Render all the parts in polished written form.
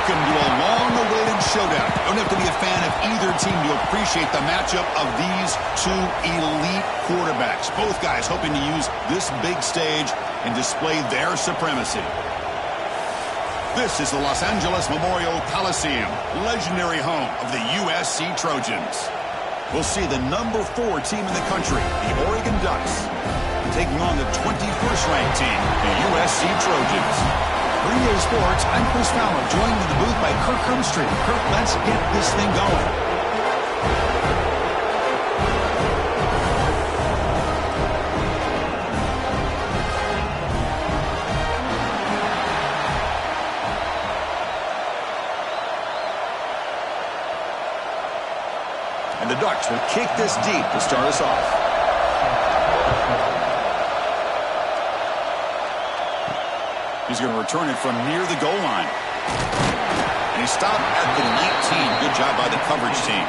Welcome to a long-awaited showdown. You don't have to be a fan of either team to appreciate the matchup of these two elite quarterbacks. Both guys hoping to use this big stage and display their supremacy. This is the Los Angeles Memorial Coliseum, legendary home of the USC Trojans. We'll see the number 4 team in the country, the Oregon Ducks, taking on the 21st ranked team, the USC Trojans. For EA Sports, I'm Chris Fowler, joined in the booth by Kirk Hermstreet. Kirk, let's get this thing going. And the Ducks will kick this deep to start us off. He's going to return it from near the goal line. And he stopped at the 19. Good job by the coverage team.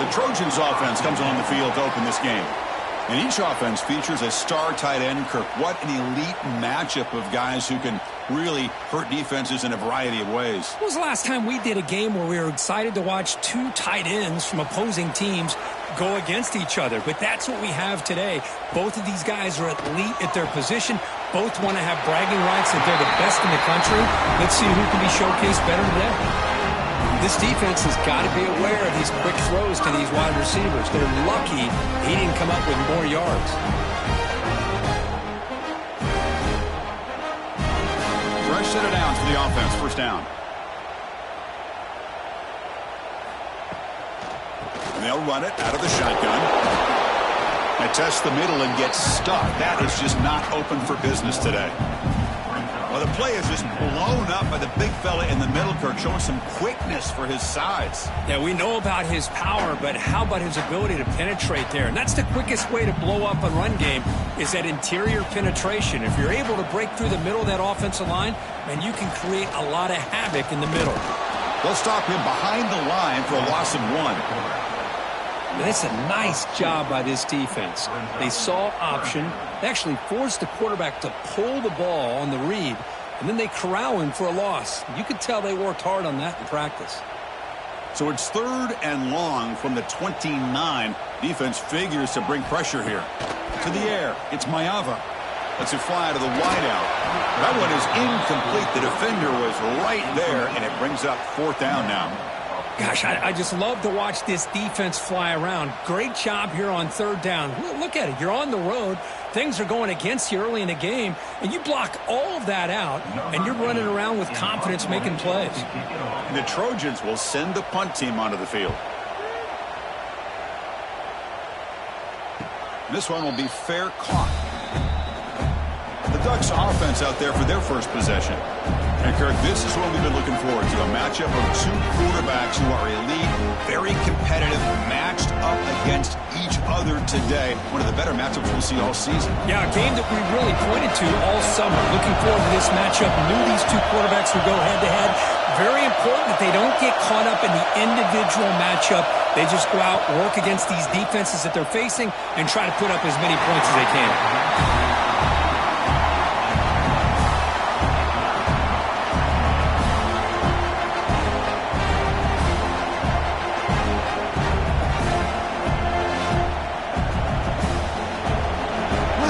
The Trojans offense comes on the field to open this game. And each offense features a star tight end, Kirk. What an elite matchup of guys who can really hurt defenses in a variety of ways. When was the last time we did a game where we were excited to watch 2 tight ends from opposing teams go against each other? But that's what we have today. Both of these guys are elite at their position. Both want to have bragging rights that they're the best in the country. Let's see who can be showcased better today. This defense has got to be aware of these quick throws to these wide receivers. They're lucky he didn't come up with more yards. Fresh set of downs for the offense. First down. And they'll run it out of the shotgun. They test the middle and get stuck. That is just not open for business today. Well, the play is just blown up by the big fella in the middle, Kirk, showing some quickness for his size. Yeah, we know about his power, but how about his ability to penetrate there? And that's the quickest way to blow up a run game is that interior penetration. If you're able to break through the middle of that offensive line, man, you can create a lot of havoc in the middle. They'll stop him behind the line for a loss of 1. And it's a nice job by this defense. They saw option. They actually forced the quarterback to pull the ball on the read, and then they corral him for a loss. You could tell they worked hard on that in practice. So it's 3rd and long from the 29. Defense figures to bring pressure here. To the air, it's Mayava. Lets it fly to the wideout. That one is incomplete. The defender was right there, and it brings up 4th down now. Gosh, I just love to watch this defense fly around. Great job here on 3rd down. Look at it. You're on the road. Things are going against you early in the game, and you block all of that out, and you're running around with confidence making plays. And the Trojans will send the punt team onto the field. This one will be fair caught. The Ducks offense out there for their first possession. And Kirk, this is what we've been looking forward to, a matchup of 2 quarterbacks who are elite, very competitive, matched up against each other today. One of the better matchups we'll see all season. Yeah, a game that we really pointed to all summer. Looking forward to this matchup. Knew these 2 quarterbacks would go head-to-head. Very important that they don't get caught up in the individual matchup. They just go out, work against these defenses that they're facing, and try to put up as many points as they can.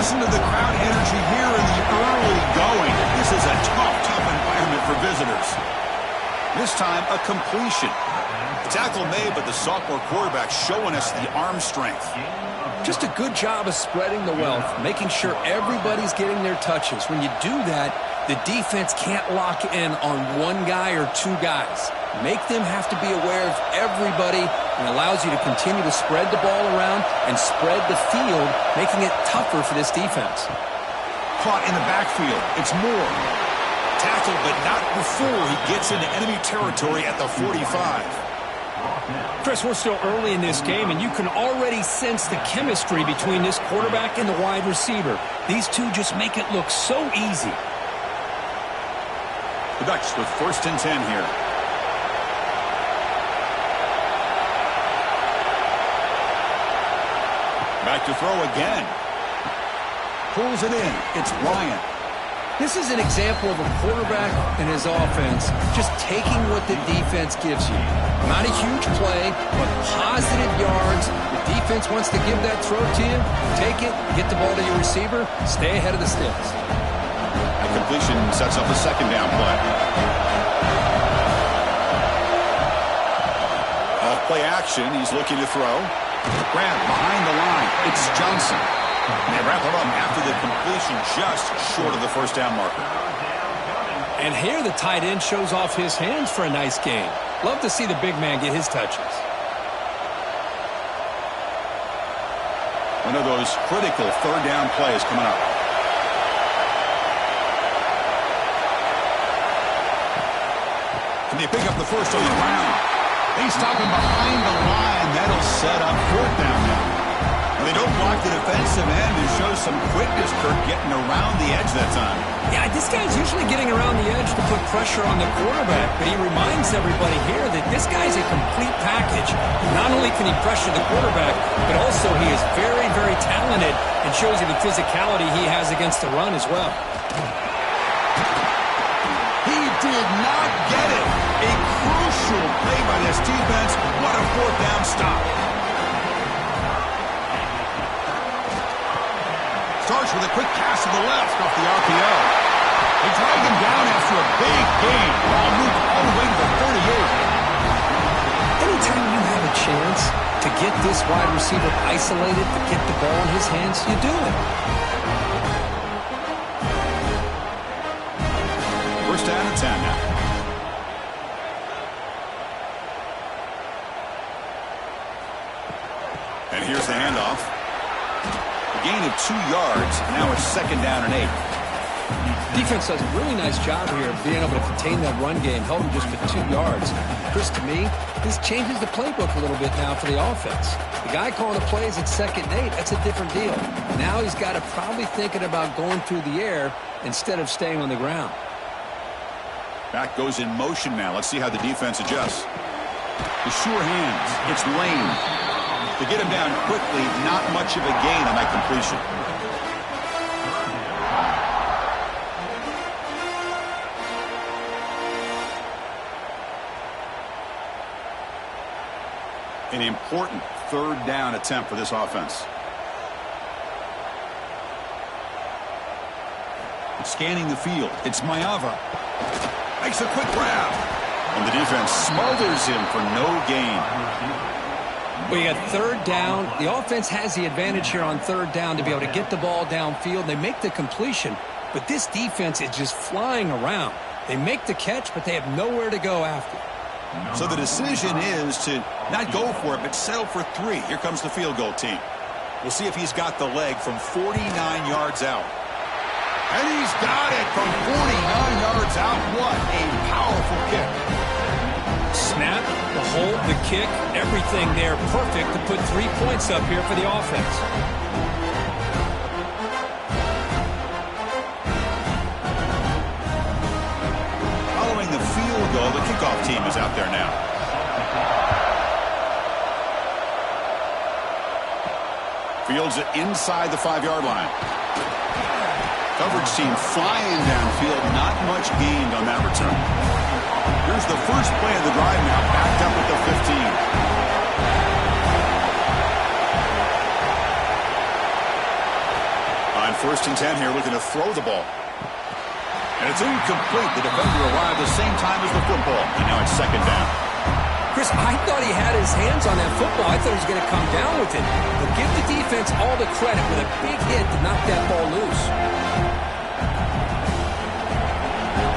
Listen to the crowd energy here in the early going. This is a tough environment for visitors. This time, a completion. The tackle made, but the sophomore quarterback showing us the arm strength. Just a good job of spreading the wealth, making sure everybody's getting their touches. When you do that, the defense can't lock in on 1 guy or 2 guys. Make them have to be aware of everybody, and allows you to continue to spread the ball around and spread the field, making it tougher for this defense. Caught in the backfield. It's Moore. Tackled, but not before he gets into enemy territory at the 45. Chris, we're still early in this game, and you can already sense the chemistry between this quarterback and the wide receiver. These 2 just make it look so easy. The Ducks with 1st and 10 here. Back to throw again. Pulls it in. It's Bryant. This is an example of a quarterback and his offense just taking what the defense gives you. Not a huge play, but positive yards. The defense wants to give that throw to you. Take it, get the ball to your receiver, stay ahead of the sticks. A completion sets up a second down play. Off play action, he's looking to throw. Grab behind the line. It's Johnson. And they wrap it up after the completion just short of the first down marker. And here the tight end shows off his hands for a nice gain. Love to see the big man get his touches. One of those critical third down plays coming up. Can they pick up the first on the ground? They stop him behind the line. That'll set up fourth down now. They don't block the defensive end and show some quickness, Kirk, getting around the edge that time. Yeah, this guy's usually getting around the edge to put pressure on the quarterback, but he reminds everybody here that this guy's a complete package. Not only can he pressure the quarterback, but also he is very, very talented and shows you the physicality he has against the run as well. He did not get it. A crucial play by this defense. What a fourth down stop. Starts with a quick pass to the left off the RPO. They drag him down after a big gain. Ball moved all the way to the 38. Anytime you have a chance to get this wide receiver isolated, to get the ball in his hands, you do it. First down and 10 now. And here's the handoff. Gain of 2 yards. Now it's second down and 8. Defense does a really nice job here of being able to contain that run game, held him just for 2 yards. Chris, to me, this changes the playbook a little bit now for the offense. The guy calling the plays at second and 8, that's a different deal. Now he's got to probably thinking about going through the air instead of staying on the ground. Back goes in motion now. Let's see how the defense adjusts. The sure hands. It's Lane. To get him down quickly, not much of a gain on that completion. An important third down attempt for this offense. Scanning the field. It's Maeva. Makes a quick grab. And the defense smothers him for no gain. Well, you got third down. The offense has the advantage here on third down to be able to get the ball downfield. They make the completion, but this defense is just flying around. They make the catch, but they have nowhere to go after. So the decision is to not go for it, but settle for 3. Here comes the field goal team. We'll see if he's got the leg from 49 yards out. And he's got it from 49 yards out. What a powerful kick. Snap, the hold, the kick, everything there perfect to put 3 points up here for the offense. Following the field goal, the kickoff team is out there now. Fields it inside the 5-yard line. Coverage team flying downfield, not much gained on that return. Here's the first play of the drive now, backed up at the 15. On first and 10 here, looking to throw the ball. And it's incomplete. The defender arrived the same time as the football. And now it's second down. Chris, I thought he had his hands on that football. I thought he was going to come down with it. But give the defense all the credit with a big hit to knock that ball loose.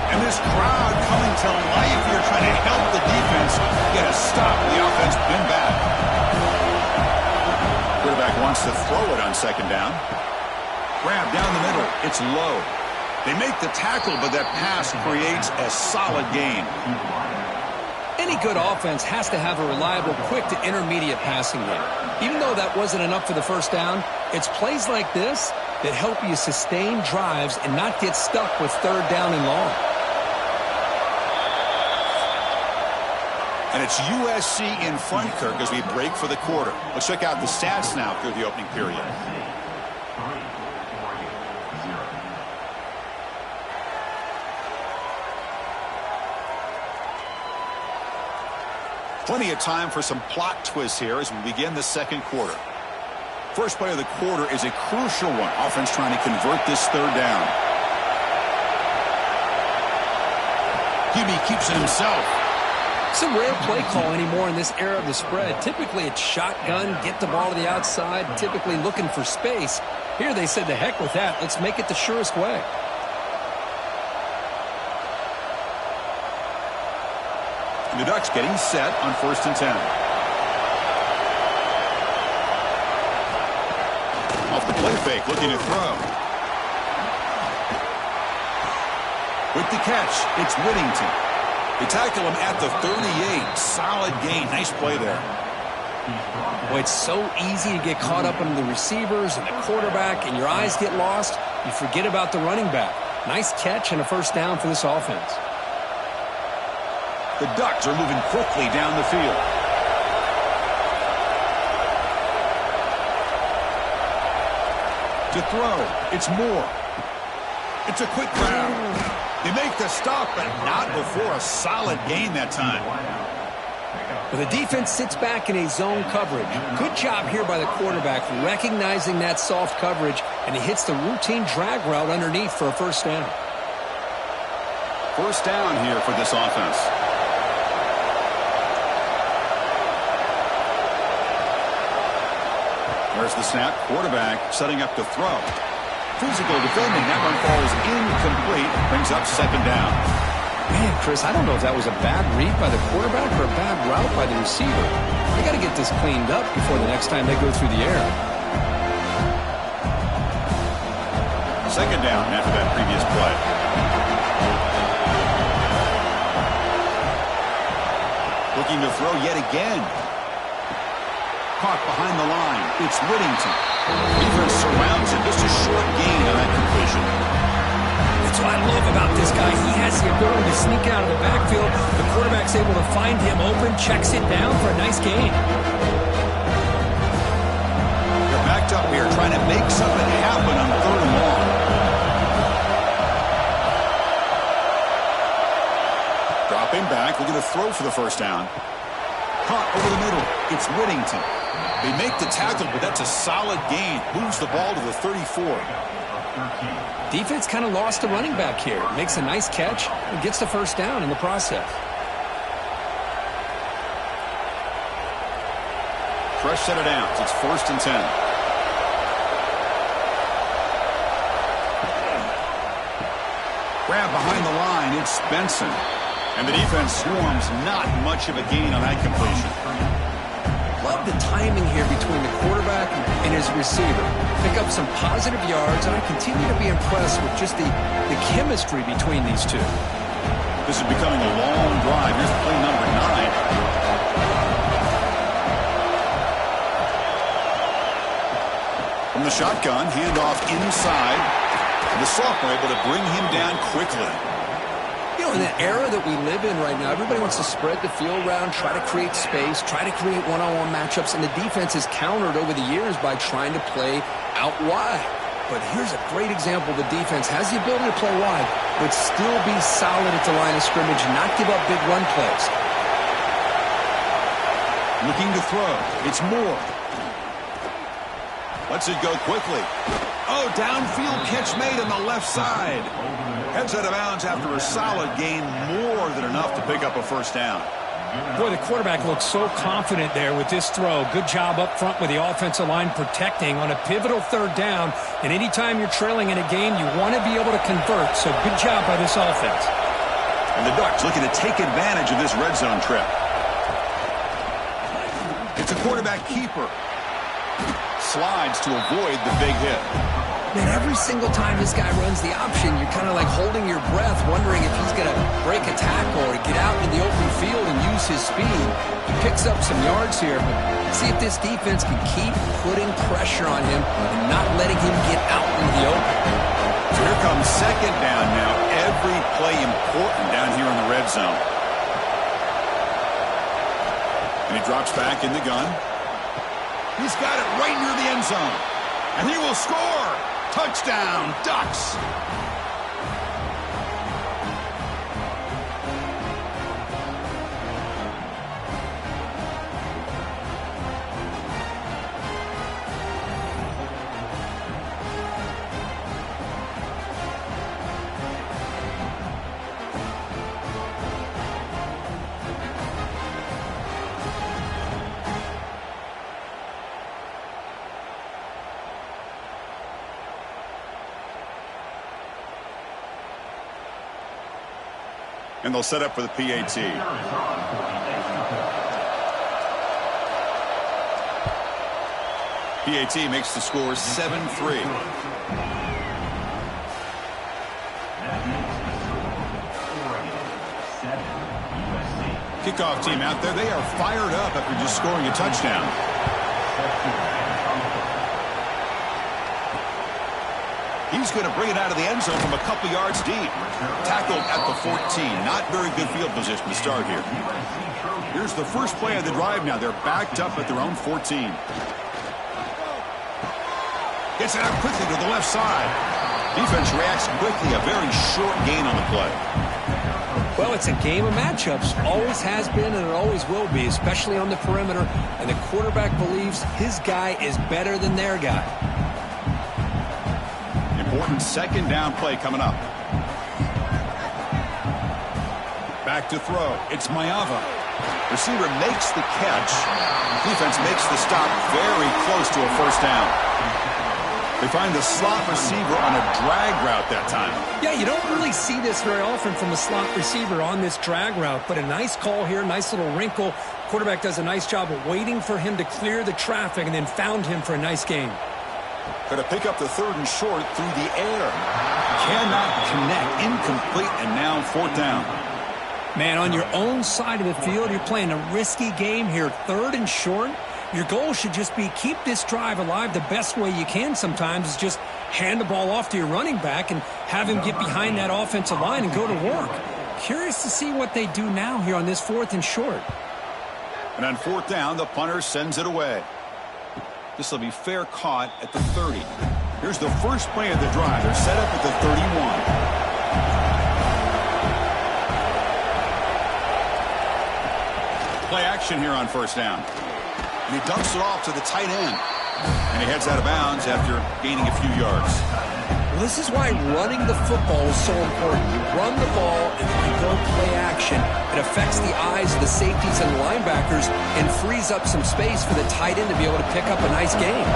And this crowd coming to life here, trying to help the defense get a stop. The offense been back. Quarterback wants to throw it on second down. Grab down the middle. It's low. They make the tackle, but that pass creates a solid gain. Any good offense has to have a reliable, quick to intermediate passing game. Even though that wasn't enough for the first down, it's plays like this that help you sustain drives and not get stuck with third down and long. And it's USC in front, Kirk, as we break for the quarter. Let's check out the stats now through the opening period. Plenty of time for some plot twists here as we begin the second quarter. First play of the quarter is a crucial one. Offense trying to convert this third down. QB keeps it himself. It's a rare play call anymore in this era of the spread. Typically, it's shotgun, get the ball to the outside, typically looking for space. Here they said, the heck with that. Let's make it the surest way. The Ducks getting set on 1st and 10. Off the play fake, looking to throw. With the catch, it's Whittington. They tackle him at the 38. Solid gain. Nice play there. Boy, it's so easy to get caught up in the receivers and the quarterback, and your eyes get lost. You forget about the running back. Nice catch and a first down for this offense. The Ducks are moving quickly down the field. To throw, it's Moore. It's a quick grab. They make the stop, but not before a solid gain that time. Well, the defense sits back in a zone coverage. Good job here by the quarterback recognizing that soft coverage, and he hits the routine drag route underneath for a first down. First down here for this offense. There's the snap. Quarterback setting up to throw. Physical defending. That one falls incomplete. Brings up second down. Man, Chris, I don't know if that was a bad read by the quarterback or a bad route by the receiver. They got to get this cleaned up before the next time they go through the air. Second down after that previous play. Looking to throw yet again. Caught behind the line. It's Whittington. Defense surrounds him. Just a short gain on that completion. That's what I love about this guy. He has the ability to sneak out of the backfield. The quarterback's able to find him open, checks it down for a nice gain. They're backed up here trying to make something happen on 3rd and long. Dropping back. We're going to throw for the first down. Caught over the middle. It's Whittington. They make the tackle, but that's a solid gain. Moves the ball to the 34. Defense kind of lost the running back here. Makes a nice catch and gets the first down in the process. Fresh set of downs. It's 1st and 10. Grab behind the line. It's Benson. And the defense swarms. Not much of a gain on that completion. Love the timing here between the quarterback and his receiver. Pick up some positive yards, and I continue to be impressed with just the chemistry between these two. This is becoming a long drive. Here's play number 9. From the shotgun, handoff inside. And the sophomore able to bring him down quickly. You know, in the era that we live in right now, everybody wants to spread the field around, try to create space, try to create one-on-one matchups, and the defense has countered over the years by trying to play out wide. But here's a great example. The defense has the ability to play wide, but still be solid at the line of scrimmage and not give up big run plays. Looking to throw. It's Moore. Lets it go quickly. Oh, downfield catch made on the left side. Heads out of bounds after a solid gain, more than enough to pick up a first down. Boy, the quarterback looks so confident there with this throw. Good job up front with the offensive line protecting on a pivotal 3rd down. And anytime you're trailing in a game, you want to be able to convert. So good job by this offense. And the Ducks looking to take advantage of this red zone trip. It's a quarterback keeper. Slides to avoid the big hit. Man, every single time this guy runs the option, you're kind of like holding your breath, wondering if he's going to break a tackle or get out in the open field and use his speed. He picks up some yards here, but see if this defense can keep putting pressure on him and not letting him get out into the open. So here comes second down now. Every play important down here in the red zone. And he drops back in the gun. He's got it right near the end zone. And he will score. Touchdown, Ducks. And they'll set up for the PAT. PAT makes the score 7-3. Kickoff team out there. They are fired up after just scoring a touchdown. He's going to bring it out of the end zone from a couple yards deep. Tackled at the 14. Not very good field position to start here. Here's the first play of the drive now. They're backed up at their own 14. Gets it out quickly to the left side. Defense reacts quickly. A very short gain on the play. Well, it's a game of matchups. Always has been and it always will be, especially on the perimeter. And the quarterback believes his guy is better than their guy. Important second down play coming up. Back to throw. It's Mayava. Receiver makes the catch. Defense makes the stop very close to a first down. They find the slot receiver on a drag route that time. Yeah, you don't really see this very often from a slot receiver on this drag route, but a nice call here, nice little wrinkle. Quarterback does a nice job of waiting for him to clear the traffic and then found him for a nice gain. Going to pick up the third and short through the air. Cannot connect. Incomplete, and now fourth down. Man, on your own side of the field, you're playing a risky game here. Third and short. Your goal should just be keep this drive alive the best way you can sometimes is just hand the ball off to your running back and have him get behind that offensive line and go to work. Curious to see what they do now here on this fourth and short. And on fourth down, the punter sends it away. This will be fair caught at the 30. Here's the first play of the drive. They're set up at the 31. Play action here on first down. And he dumps it off to the tight end. And he heads out of bounds after gaining a few yards. Well, this is why running the football is so important. You run the ball and then you go play action. It affects the eyes of the safeties and the linebackers and frees up some space for the tight end to be able to pick up a nice gain.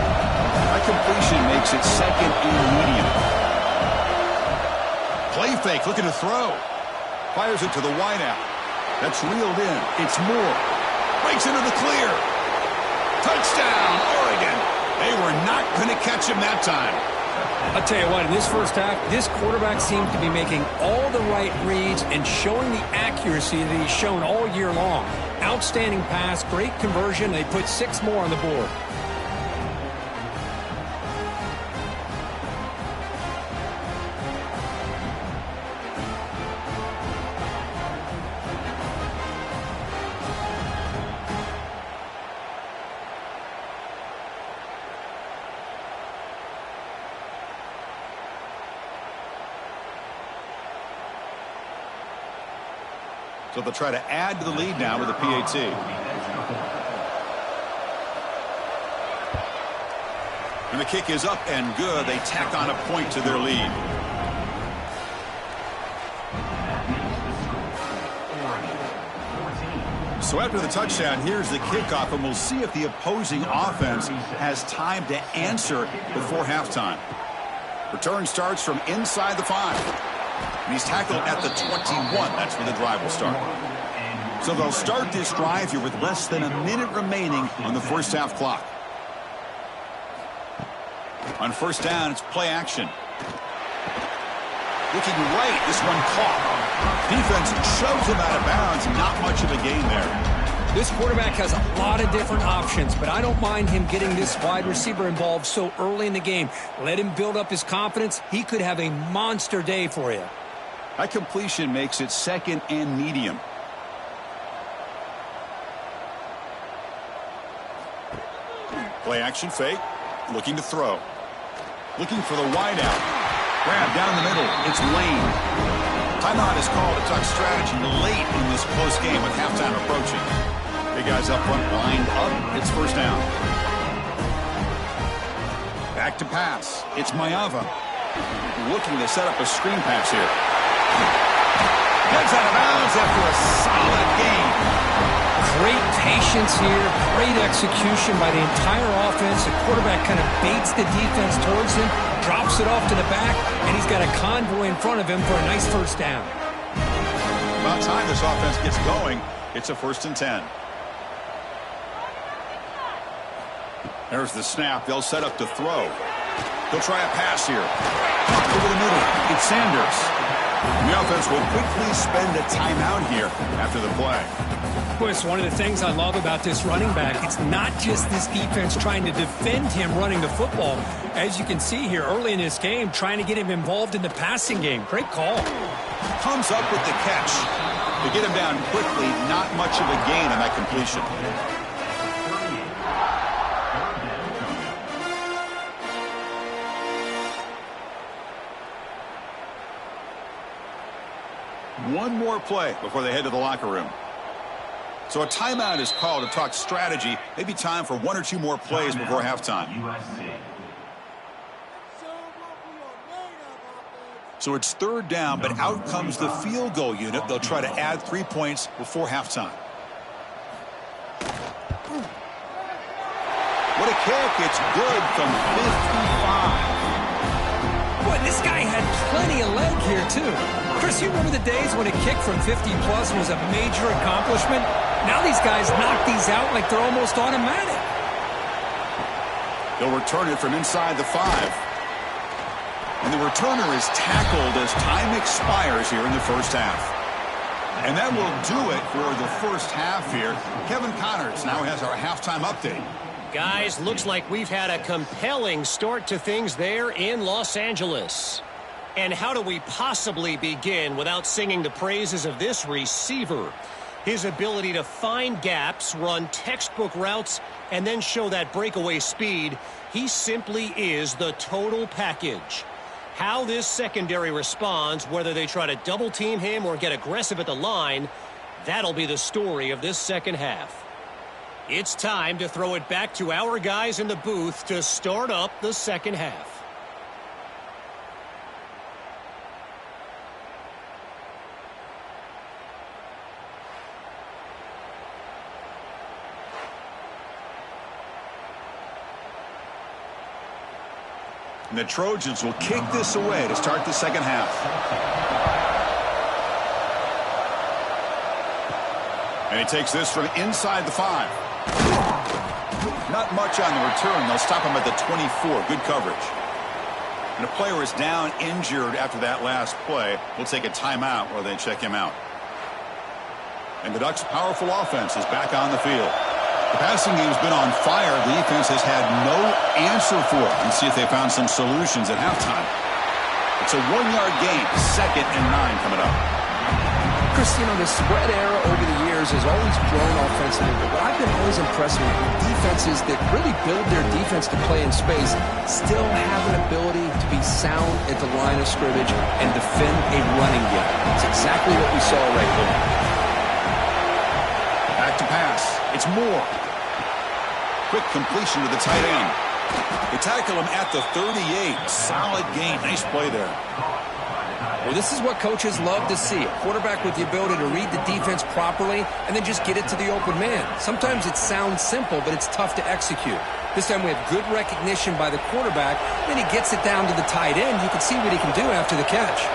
That completion makes it second and medium. Play fake, looking to throw. Fires it to the wideout. That's reeled in. It's Moore. Breaks into the clear. Touchdown, Oregon. They were not going to catch him that time. I'll tell you what, in this first half, this quarterback seems to be making all the right reads and showing the accuracy that he's shown all year long. Outstanding pass, great conversion. They put 6 more on the board. So they'll try to add to the lead now with the PAT. And the kick is up and good. They tack on a point to their lead. So after the touchdown, here's the kickoff, and we'll see if the opposing offense has time to answer before halftime. Return starts from inside the 5. And he's tackled at the 21. That's where the drive will start. So they'll start this drive here with less than a minute remaining on the first half clock. On first down, it's play action. Looking right, this one caught. Defense shoves him out of bounds. Not much of a gain there. This quarterback has a lot of different options, but I don't mind him getting this wide receiver involved so early in the game. Let him build up his confidence. He could have a monster day for you. That completion makes it second and medium. Play action fake. Looking to throw. Looking for the wideout. Grab down the middle. It's Lane. Timeout is called to talk strategy late in this close game with halftime approaching. Big guys up front lined up. It's first down. Back to pass. It's Mayava. Looking to set up a screen pass here. Gets out of bounds after a solid game. Great patience here, great execution by the entire offense. The quarterback kind of baits the defense towards him, drops it off to the back, and he's got a convoy in front of him for a nice first down. About time this offense gets going. It's a 1st and 10. There's the snap. They'll set up to throw. They'll try a pass here. Over the middle. It's Sanders. The offense will quickly spend a timeout here after the play. Chris, one of the things I love about this running back, it's not just this defense trying to defend him running the football. As you can see here early in this game, trying to get him involved in the passing game. Great call. Comes up with the catch. To get him down quickly, not much of a gain on that completion. One more play before they head to the locker room. So a timeout is called to talk strategy. Maybe time for 1 or 2 more plays before halftime. So it's 3rd down, but out comes the field goal unit. They'll try to add 3 points before halftime. What a kick. It's good from 55. Boy, this guy had plenty of leg here, too. Chris, you remember the days when a kick from 50-plus was a major accomplishment? Now these guys knock these out like they're almost automatic. They'll return it from inside the 5. And the returner is tackled as time expires here in the first half. And that will do it for the first half here. Kevin Connors now has our halftime update. Guys, looks like we've had a compelling start to things there in Los Angeles. And how do we possibly begin without singing the praises of this receiver? His ability to find gaps, run textbook routes, and then show that breakaway speed. He simply is the total package. How this secondary responds, whether they try to double team him or get aggressive at the line, that'll be the story of this second half. It's time to throw it back to our guys in the booth to start up the second half. And the Trojans will kick this away to start the second half. And he takes this from inside the 5. Not much on the return. They'll stop him at the 24. Good coverage. And a player is down injured after that last play. We'll take a timeout while they check him out. And the Ducks' powerful offense is back on the field. The passing game's been on fire. The defense has had no answer for it. Let's see if they found some solutions at halftime. It's a 1-yard gain. 2nd and 9 coming up. Chris, you know, the spread era over the years has always grown offensively, but what I've been always impressed with defenses that really build their defense to play in space still have an ability to be sound at the line of scrimmage and defend a running game. It's exactly what we saw right there. Back to pass. It's Moore. Quick completion to the tight end. They tackle him at the 38. Solid gain. Nice play there. Well, this is what coaches love to see. A quarterback with the ability to read the defense properly and then just get it to the open man. Sometimes it sounds simple, but it's tough to execute. This time we have good recognition by the quarterback. Then he gets it down to the tight end. You can see what he can do after the catch.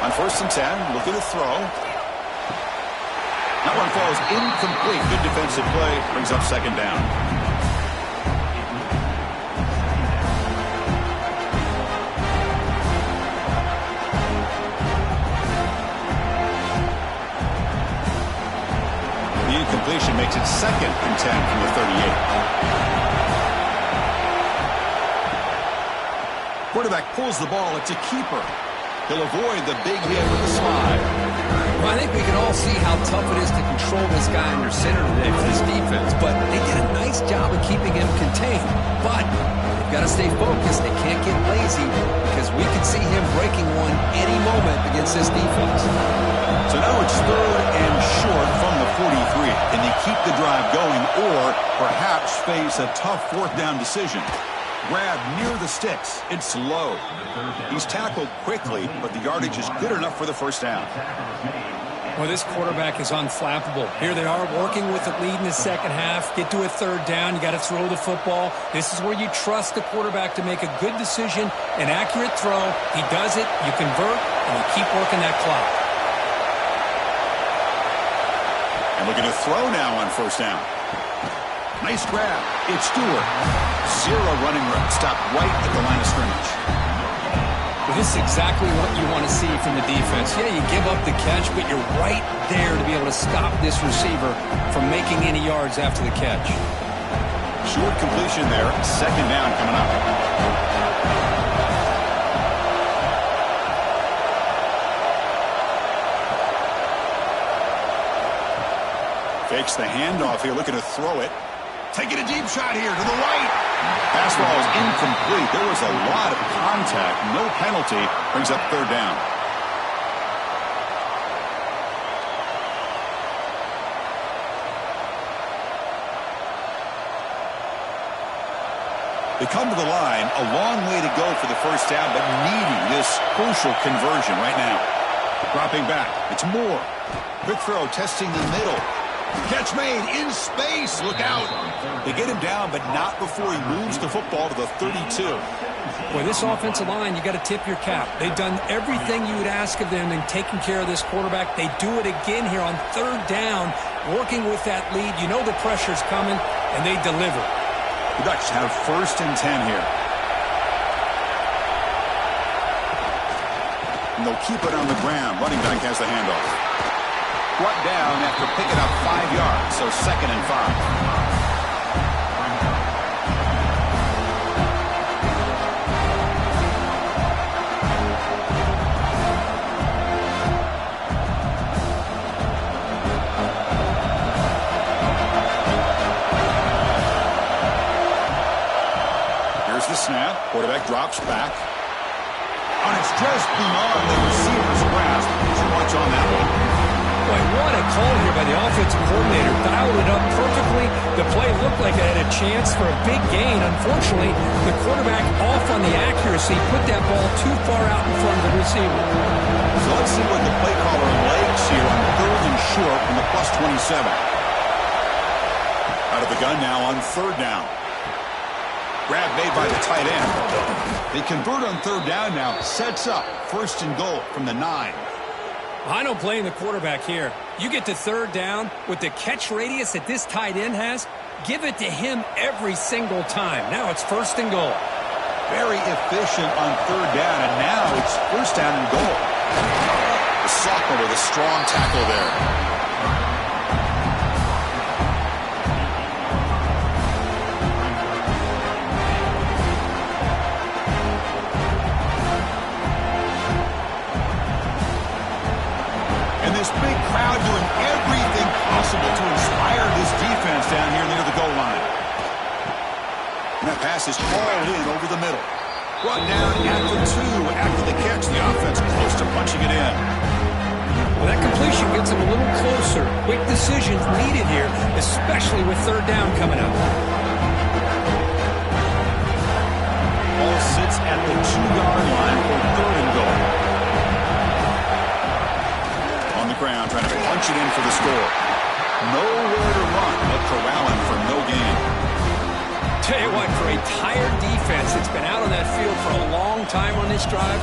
On 1st and 10, look at the throw. That one falls incomplete. Good defensive play. Brings up 2nd down. The incompletion makes it 2nd and 10 from the 38. Quarterback pulls the ball. It's a keeper. He'll avoid the big hit with the slide. Well, I think we can all see how tough it is to control this guy under center today for this defense, but they did a nice job of keeping him contained. But they've got to stay focused. They can't get lazy because we could see him breaking one any moment against this defense. So now it's 3rd and short from the 43. Can they keep the drive going or perhaps face a tough 4th down decision? Grab near the sticks. It's low. He's tackled quickly, but the yardage is good enough for the first down. Well, this quarterback is unflappable. Here they are working with the lead in the second half. Get to a third down. You got to throw the football. This is where you trust the quarterback to make a good decision, an accurate throw. He does it, you convert, and you keep working that clock. And looking to throw now on first down. Nice grab. It's Stewart. Zero running room. Stopped right at the line of scrimmage. Well, this is exactly what you want to see from the defense. Yeah, you give up the catch, but you're right there to be able to stop this receiver from making any yards after the catch. Short completion there. Second down coming up. Fakes the handoff here, looking to throw it. Taking a deep shot here to the right. Fastball is incomplete. There was a lot of contact. No penalty. Brings up third down. They come to the line. A long way to go for the first down, but needing this crucial conversion right now. Dropping back. It's Moore. Quick throw, testing the middle. Catch made in space. Look out. They get him down, but not before he moves the football to the 32. Boy, this offensive line, you got to tip your cap. They've done everything you would ask of them in taking care of this quarterback. They do it again here on third down, working with that lead. You know the pressure's coming, and they deliver. The Ducks have first and 10 here. And they'll keep it on the ground. Running back has the handoff. Brought down after picking up 5 yards, so second and 5. Here's the snap. Quarterback drops back. And it's just beyond the receiver's grasp. Too much on that one. Boy, what a call here by the offensive coordinator. Dialed it up perfectly. The play looked like it had a chance for a big gain. Unfortunately, the quarterback off on the accuracy, put that ball too far out in front of the receiver. So let's see what the play caller likes here on third and short from the plus 27. Out of the gun now on third down. Grab made by the tight end. They convert on third down now. Sets up first and goal from the 9. I don't blame the quarterback here. You get to third down with the catch radius that this tight end has, give it to him every single time. Now it's first and goal. Very efficient on third down, and now it's first down and goal. The sophomore with a strong tackle there. This big crowd doing everything possible to inspire this defense down here near the goal line. And that pass is hauled in over the middle. Brought down at the 2 after the catch. The offense close to punching it in. Well, that completion gets them a little closer. Quick decisions needed here, especially with third down coming up. Ball sits at the 2-yard line for third and goal. Ground, trying to punch it in for the score. Nowhere to run, but corralling for no gain. Tell you what, for a tired defense that's been out on that field for a long time on this drive,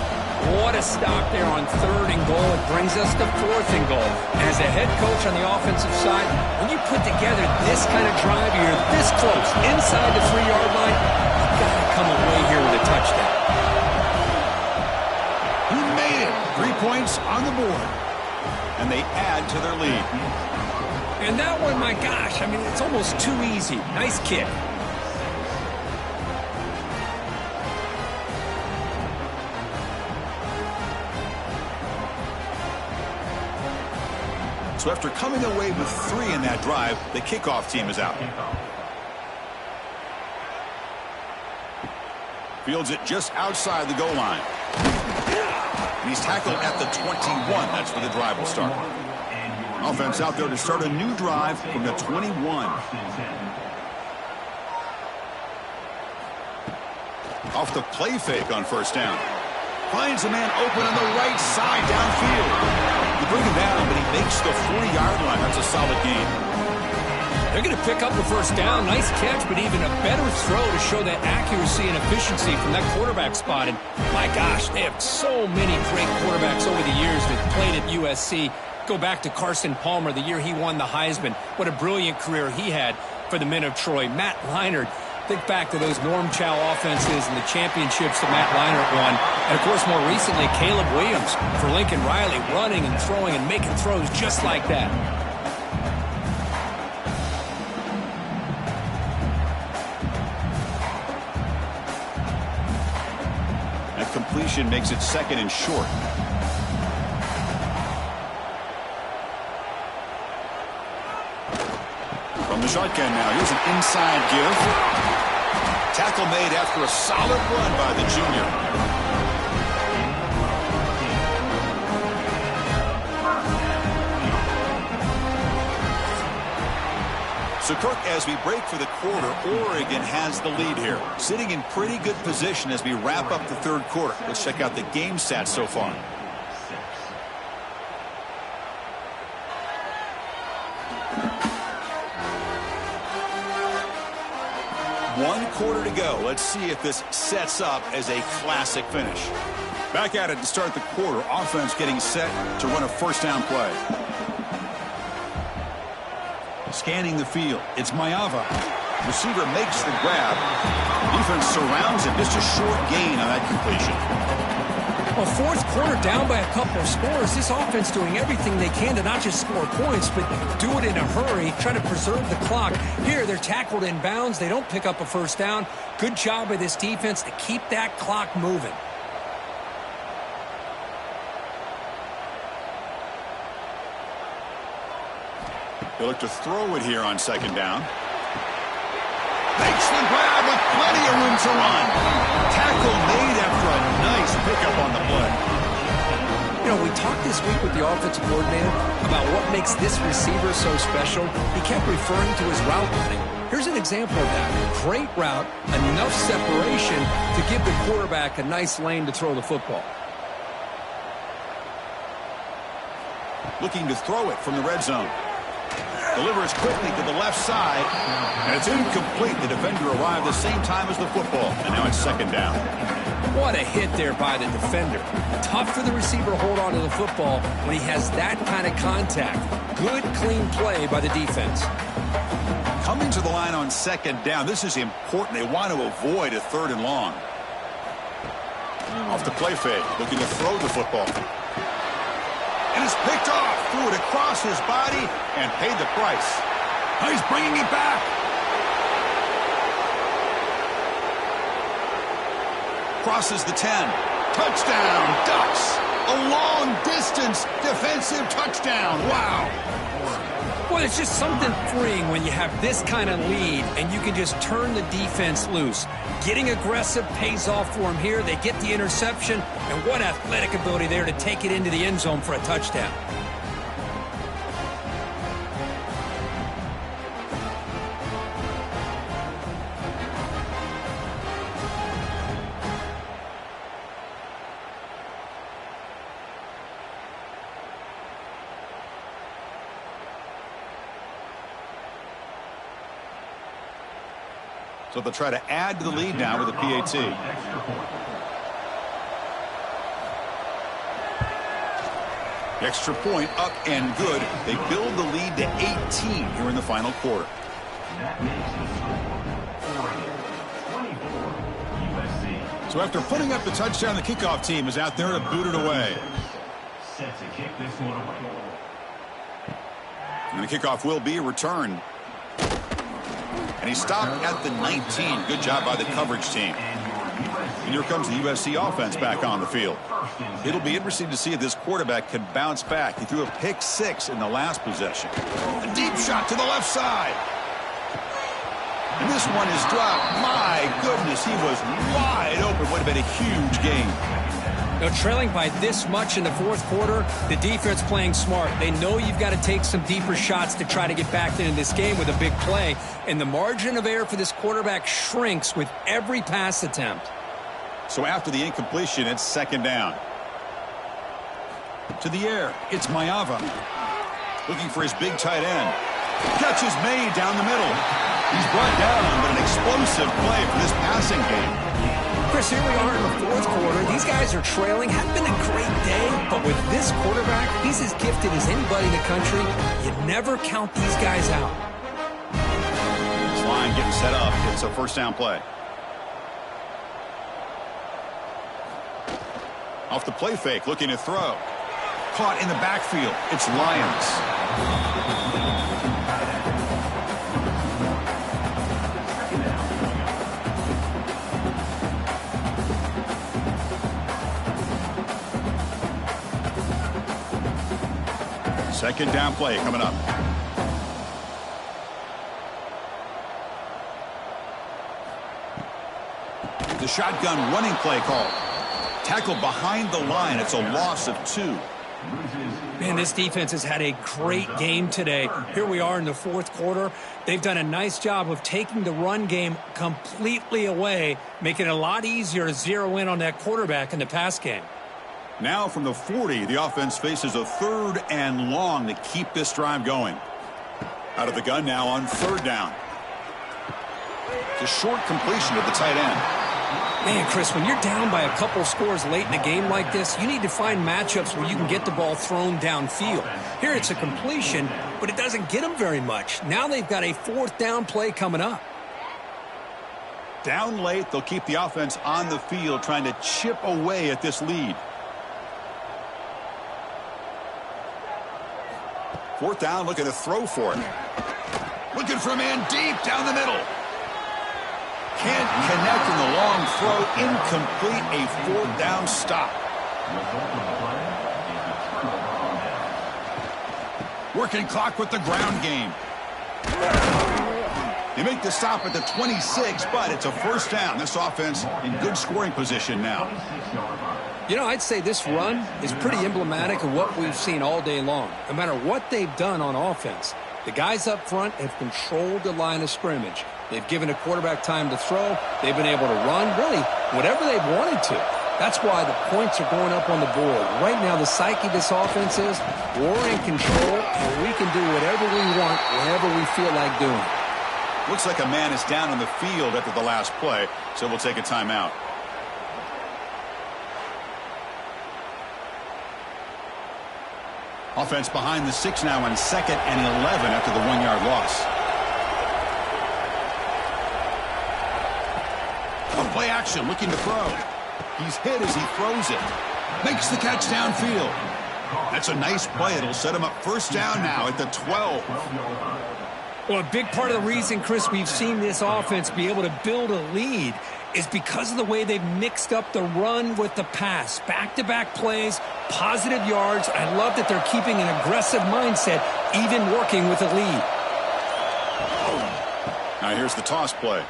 what a stop there on third and goal. It brings us to fourth and goal. As a head coach on the offensive side, when you put together this kind of drive, you're this close, inside the 3-yard line, you've got to come away here with a touchdown. He made it. 3 points on the board. And they add to their lead. And that one, my gosh, I mean, it's almost too easy. Nice kick. So after coming away with 3 in that drive, the kickoff team is out. Fields it just outside the goal line. And he's tackled at the 21. That's where the drive will start. Offense out there to start a new drive from the 21. Off the play fake on first down. Finds a man open on the right side downfield. You bring him down, but he makes the 40-yard line. That's a solid gain. They're going to pick up the first down. Nice catch, but even a better throw to show that accuracy and efficiency from that quarterback spot. And my gosh, they have so many great quarterbacks over the years that played at USC. Go back to Carson Palmer, the year he won the Heisman. What a brilliant career he had for the men of Troy. Matt Leinart, think back to those Norm Chow offenses and the championships that Matt Leinart won. And, of course, more recently, Caleb Williams for Lincoln Riley, running and throwing and making throws just like that. That completion makes it second and short. From the shotgun now, here's an inside give. Tackle made after a solid run by the junior. So, Kirk, as we break for the quarter, Oregon has the lead here. Sitting in pretty good position as we wrap up the third quarter. Let's check out the game stats so far. One quarter to go. Let's see if this sets up as a classic finish. Back at it to start the quarter. Offense getting set to run a first down play. Scanning the field. It's Mayava. Receiver makes the grab. Defense surrounds him. Just a short gain on that completion. Well, fourth quarter down by a couple of scores. This offense doing everything they can to not just score points, but do it in a hurry, try to preserve the clock. Here, they're tackled in bounds. They don't pick up a first down. Good job by this defense to keep that clock moving. They look to throw it here on second down. Makes the grab with plenty of room to run. Tackle made after a nice pickup on the play. You know, we talked this week with the offensive coordinator about what makes this receiver so special. He kept referring to his route running. Here's an example of that. Great route, enough separation to give the quarterback a nice lane to throw the football. Looking to throw it from the red zone. Delivers quickly to the left side, and it's incomplete. The defender arrived the same time as the football, and now it's second down. What a hit there by the defender. Tough for the receiver to hold on to the football when he has that kind of contact. Good, clean play by the defense. Coming to the line on second down, this is important. They want to avoid a third and long. Off the play fake, looking to throw the football. And it's picked off. Threw it across his body and paid the price. Now he's bringing it back. Crosses the 10. Touchdown, Ducks. A long-distance defensive touchdown. Wow. Well, it's just something freeing when you have this kind of lead and you can just turn the defense loose. Getting aggressive pays off for them here. They get the interception, and what athletic ability there to take it into the end zone for a touchdown. So they'll try to add to the lead now with a PAT. Extra point up and good. They build the lead to 18 here in the final quarter. So after putting up the touchdown, the kickoff team is out there to boot it away. And the kickoff will be returned. And he stopped at the 19. Good job by the coverage team. And here comes the USC offense back on the field. It'll be interesting to see if this quarterback can bounce back. He threw a pick six in the last possession. A deep shot to the left side. And this one is dropped. My goodness, he was wide open. Would have been a huge game. Now, trailing by this much in the fourth quarter, the defense playing smart. They know you've got to take some deeper shots to try to get back into this game with a big play. And the margin of error for this quarterback shrinks with every pass attempt. So after the incompletion, it's second down. To the air, it's Mayava. Looking for his big tight end. Catch is made down the middle. He's brought down, but an explosive play for this passing game. Chris, here we are in the fourth quarter. These guys are trailing. Hadn't been a great day, but with this quarterback, he's as gifted as anybody in the country. You never count these guys out. This line getting set up. It's a first down play. Off the play fake, looking to throw. Caught in the backfield. It's Lions. Second down play coming up. The shotgun running play call. Tackled behind the line. It's a loss of 2. Man, this defense has had a great game today. Here we are in the fourth quarter. They've done a nice job of taking the run game completely away, making it a lot easier to zero in on that quarterback in the pass game. Now from the 40, the offense faces a 3rd and long to keep this drive going. Out of the gun now on 3rd down. It's a short completion to the tight end. Man, Chris, when you're down by a couple scores late in a game like this, you need to find matchups where you can get the ball thrown downfield. Here it's a completion, but it doesn't get them very much. Now they've got a 4th down play coming up. Down late, they'll keep the offense on the field trying to chip away at this lead. 4th down, looking to throw for it. Looking for a man deep down the middle. Can't connect in the long throw. Incomplete, a 4th down stop. Working clock with the ground game. They make the stop at the 26, but it's a first down. This offense in good scoring position now. You know, I'd say this run is pretty emblematic of what we've seen all day long. No matter what they've done on offense, the guys up front have controlled the line of scrimmage. They've given a quarterback time to throw. They've been able to run, really, whatever they've wanted to. That's why the points are going up on the board. Right now, the psyche of this offense is we're in control, and we can do whatever we want, whenever we feel like doing it. Looks like a man is down on the field after the last play, so we'll take a timeout. Offense behind the 6 now on 2nd and 11 after the 1-yard loss. On play action, looking to throw. He's hit as he throws it. Makes the catch downfield. That's a nice play. It'll set him up first down now at the 12. Well, a big part of the reason, Chris, we've seen this offense be able to build a lead is because of the way they've mixed up the run with the pass. Back-to-back plays, positive yards. I love that they're keeping an aggressive mindset, even working with a lead. Now here's the toss play.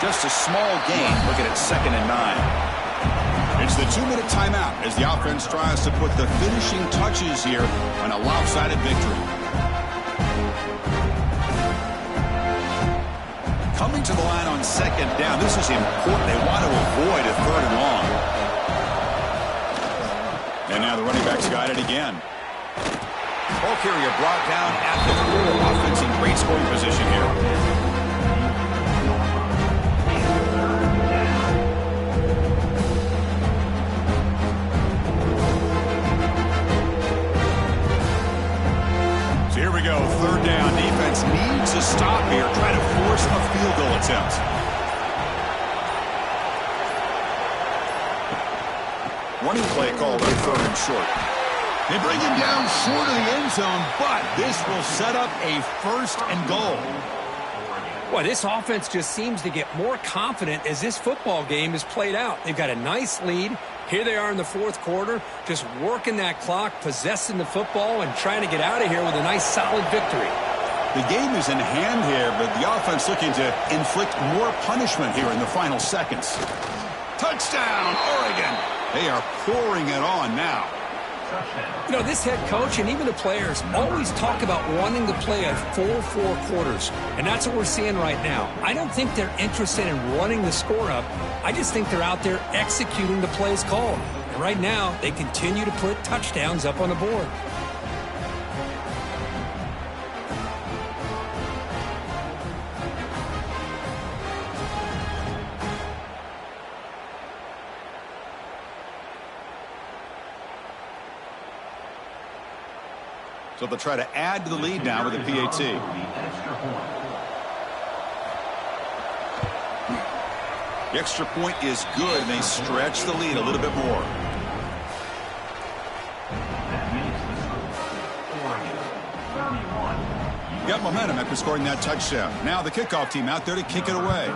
Just a small gain. Looking at 2nd and 9. It's the 2-minute timeout as the offense tries to put the finishing touches here on a lopsided victory. Coming to the line on 2nd down. This is important. They want to avoid a 3rd and long. And now the running back's got it again. Ball carrier brought down at the 4. Offense in great scoring position here. So here we go. 3rd down. Defense needs a stop here. Try to force a field goal attempt. Running play called on 3rd and short. They bring him down short of the end zone, but this will set up a 1st and goal. Boy, this offense just seems to get more confident as this football game is played out. They've got a nice lead. Here they are in the fourth quarter, just working that clock, possessing the football, and trying to get out of here with a nice, solid victory. The game is in hand here, but the offense looking to inflict more punishment here in the final seconds. Touchdown, Oregon! They are pouring it on now. You know, this head coach and even the players always talk about wanting to play a full 4 quarters, and that's what we're seeing right now. I don't think they're interested in running the score up. I just think they're out there executing the plays called. And right now, they continue to put touchdowns up on the board. So they'll try to add to the lead now with a PAT. The extra point is good, and they stretch the lead a little bit more. Got momentum after scoring that touchdown. Now the kickoff team out there to kick it away.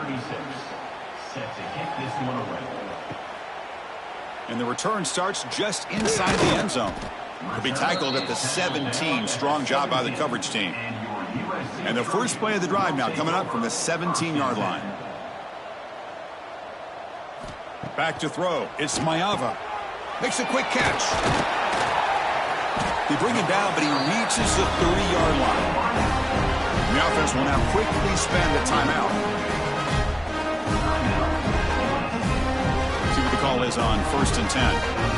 And the return starts just inside the end zone. To be tackled at the 17. Strong job by the coverage team. And the first play of the drive now coming up from the 17-yard line. Back to throw. It's Mayava. Makes a quick catch. They bring him down, but he reaches the 30-yard line. The offense will now quickly spend a timeout. See what the call is on 1st and 10.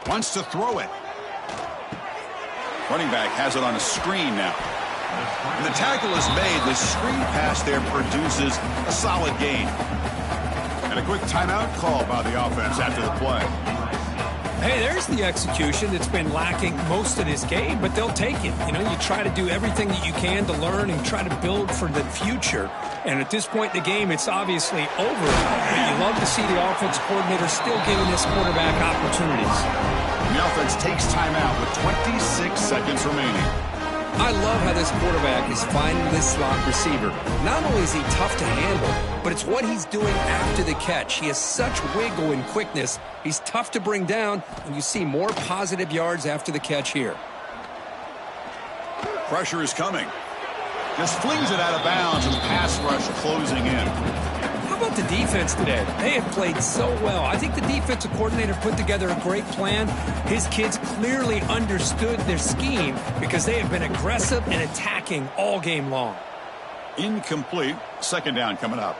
Wants to throw it. Running back has it on a screen now. And the tackle is made. The screen pass there produces a solid gain. And a quick timeout call by the offense after the play. Hey, there's the execution that's been lacking most of this game, but they'll take it. You know, you try to do everything that you can to learn and try to build for the future. And at this point in the game, it's obviously over. But you love to see the offense coordinator still giving this quarterback opportunities. The offense takes timeout with 26 seconds remaining. I love how this quarterback is finding this slot receiver. Not only is he tough to handle, but it's what he's doing after the catch. He has such wiggle and quickness. He's tough to bring down, and you see more positive yards after the catch here. Pressure is coming. Just flings it out of bounds, and the pass rush closing in. How about the defense today? They have played so well. I think the defensive coordinator put together a great plan. His kids clearly understood their scheme because they have been aggressive and attacking all game long. Incomplete. Second down coming up.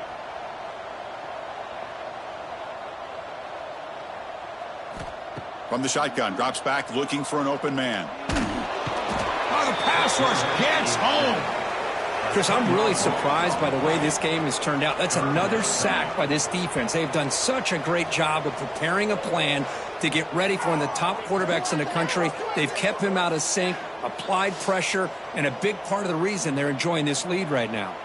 From the shotgun, drops back looking for an open man. Oh, the pass rush gets home. Chris, I'm really surprised by the way this game has turned out. That's another sack by this defense. They've done such a great job of preparing a plan to get ready for one of the top quarterbacks in the country. They've kept him out of sync, applied pressure, and a big part of the reason they're enjoying this lead right now.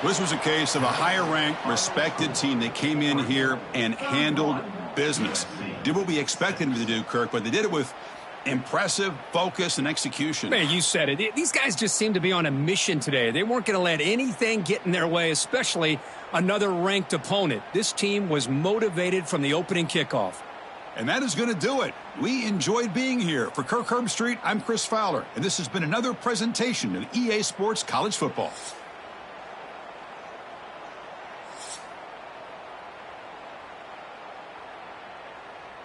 This was a case of a higher-ranked, respected team that came in here and handled business. Did what we expected them to do, Kirk, but they did it with impressive focus and execution. Man, you said it. These guys just seem to be on a mission today. They weren't going to let anything get in their way, especially another ranked opponent. This team was motivated from the opening kickoff. And that is going to do it. We enjoyed being here. For Kirk Herbstreit, I'm Chris Fowler, and this has been another presentation of EA Sports College Football.